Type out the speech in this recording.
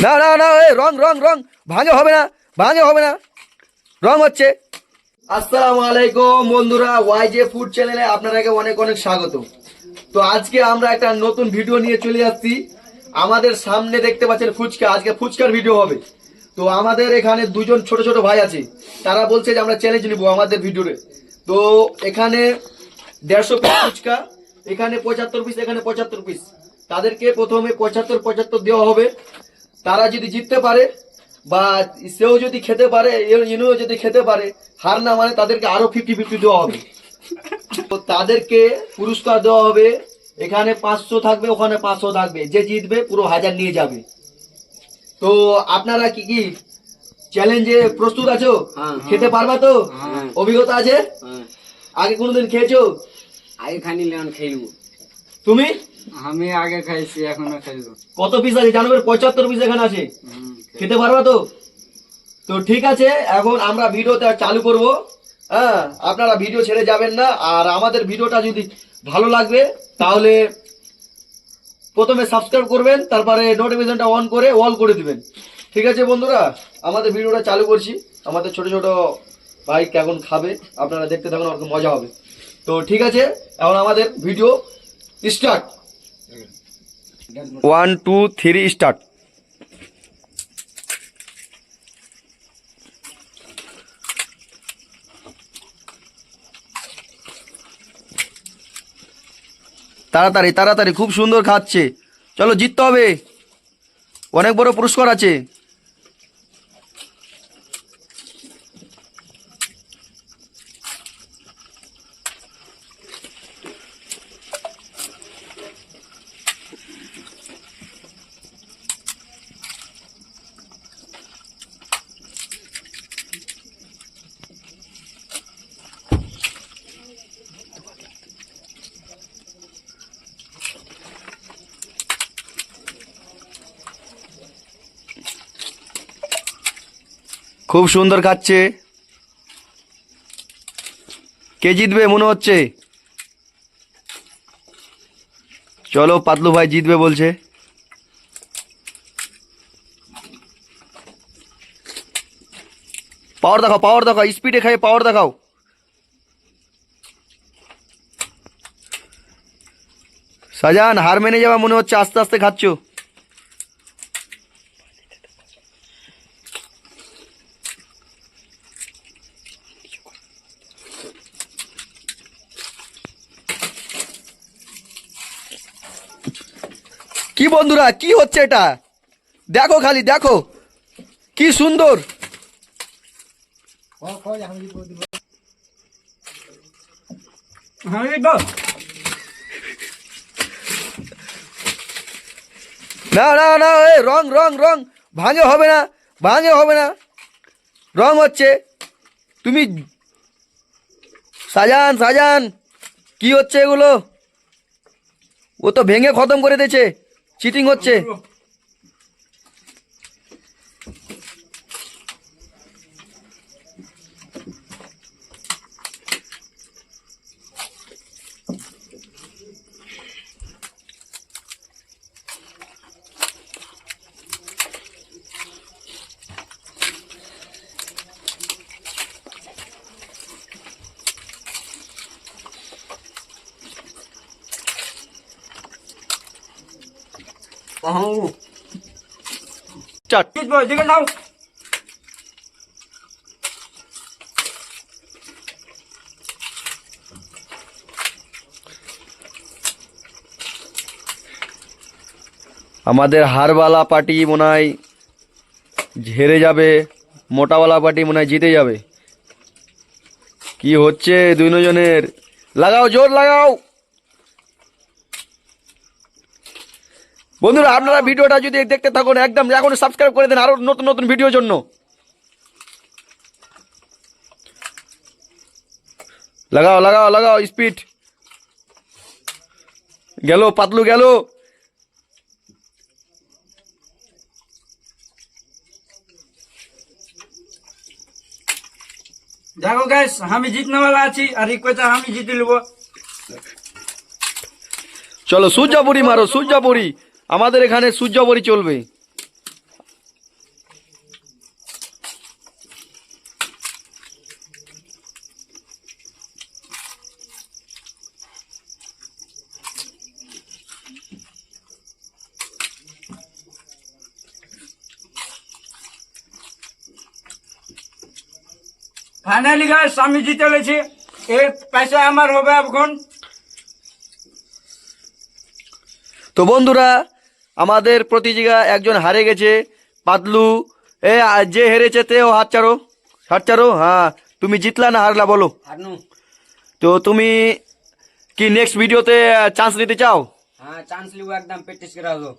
না না না, এই রং রং রং ভাঙে হবে না, ভাঙে হবে না, রং হচ্ছে। আসসালামু আলাইকুম বন্ধুরা, ওয়াইজে ফুড চ্যানেলে আপনাদেরকে অনেক অনেক স্বাগত। তো আজকে আমরা একটা নতুন ভিডিও নিয়ে চলে আসছি। আমাদের সামনে দেখতে পাচ্ছেন ফুচকা, আজকে ফুচকার ভিডিও হবে। তো আমাদের এখানে দুজন ছোট ছোট ভাই আছে, তারা বলছে যে আমরা চ্যালেঞ্জ নিব আমাদের ভিডিওতে। তো এখানে 150 পিস ফুচকা, এখানে 75 পিস, এখানে 75 পিস। তাদেরকে প্রথমে 75 দেওয়া হবে। তারা যদি জিততে পারে বা সেও যদি খেতে পারে, ইনিও যদি খেতে পারে, হার না মানে তাদেরকে আরো 50-50 দেওয়া হবে। তো তাদেরকে পুরস্কার দেওয়া হবে। এখানে 500 থাকবে, ওখানে 500 থাকবে। যে জিতবে পুরো 1000 নিয়ে যাবে। তো আপনারা কি কি চ্যালেঞ্জে প্রস্তুত আছো? খেতে পারবা তো? অভিজ্ঞতা আছে? আগে কোনোদিন খেয়েছো? আগে খানি লেন খেলবো। তুমি? আমি আগে খাইছি, এখনো খেলবো। কত পিস আছে জানো? 75 পিস এখানে আছে। খেতে পারবা তো? তো ঠিক আছে, এখন আমরা ভিডিওটা চালু করব। হ্যাঁ, আপনারা ভিডিও ছেড়ে যাবেন না। আর আমাদের ভিডিওটা যদি ভালো লাগবে তাহলে প্রথমে সাবস্ক্রাইব করবেন, তারপরে নোটিফিকেশনটা অন করে অল করে দিবেন। ঠিক আছে বন্ধুরা, আমাদের ভিডিওটা চালু করছি। আমাদের ছোট ছোট ভাই কেমন খাবে আপনারা দেখতে থাকুন, অনেক মজা হবে। তো ঠিক আছে, এখন আমাদের ভিডিও স্টার্ট। 1 2 3 স্টার্ট। তাড়াতাড়ি তাড়াতাড়ি, খুব সুন্দর খাচ্ছে। চলো, জিততে হবে, অনেক বড় পুরস্কার আছে। খুব সুন্দর খাচ্ছে। কে জিতবে মনে হচ্ছে? চলো, পাতলু ভাই জিতবে বলছে। পাওয়ার দেখাও, পাওয়ার দেখাও, স্পিডে খাই, পাওয়ার দেখাও। শাহজাহান হার মেনে যাওয়া মনে হচ্ছে, আস্তে আস্তে খাচ্ছ। কি বন্ধুরা, কি হচ্ছে এটা? দেখো, খালি দেখো কি সুন্দর। না না না, এই রং রং রং ভাঙে হবে না, ভাঙে হবে না, রং হচ্ছে। তুমি শাহজাহান, শাহজাহান কি হচ্ছে এগুলো? ও তো ভেঙে খতম করে দিয়েছে, চিটিং হচ্ছে। Start. আমাদের হারবালা পার্টি মনে হয় হেরে যাবে, মোটাওয়ালা পার্টি মনে হয় জিতে যাবে। কি হচ্ছে দুজনের? লাগাও, জোর লাগাও বন্ধুরা। আপনারা ভিডিওটা যদি দেখতে থাকুন, একদম এখন সাবস্ক্রাইব করে দেন আরো নতুন নতুন ভিডিওর জন্য। লাগাও লাগাও লাগাও, স্পিড। গেল, পাতলু গেল। দেখো গাইস, আমি জিতনেওয়ালা আছি, আর এই কথা আমি জিতে নেবো। চলো সূর্যাপুরি মারো, সূর্যাপুরি। আমাদের এখানে সূর্যাপুরি চলবে। ফাইনালি গাইস আমি জিতে লেছি। এই পয়সা আমার হবে এখন। তো বন্ধুরা, আমাদের প্রতিযোগিতা একজন হারে গেছে, পাতলু। যে হেরেছে তে ও হাত ছাড়ো। হ্যাঁ, তুমি জিতলা না হারলা বলো। হারনু। তো তুমি কি নেক্সট ভিডিওতে চান্স নিতে চাও? হ্যাঁ চান্স লিবো, একদম প্র্যাকটিস করা হলো।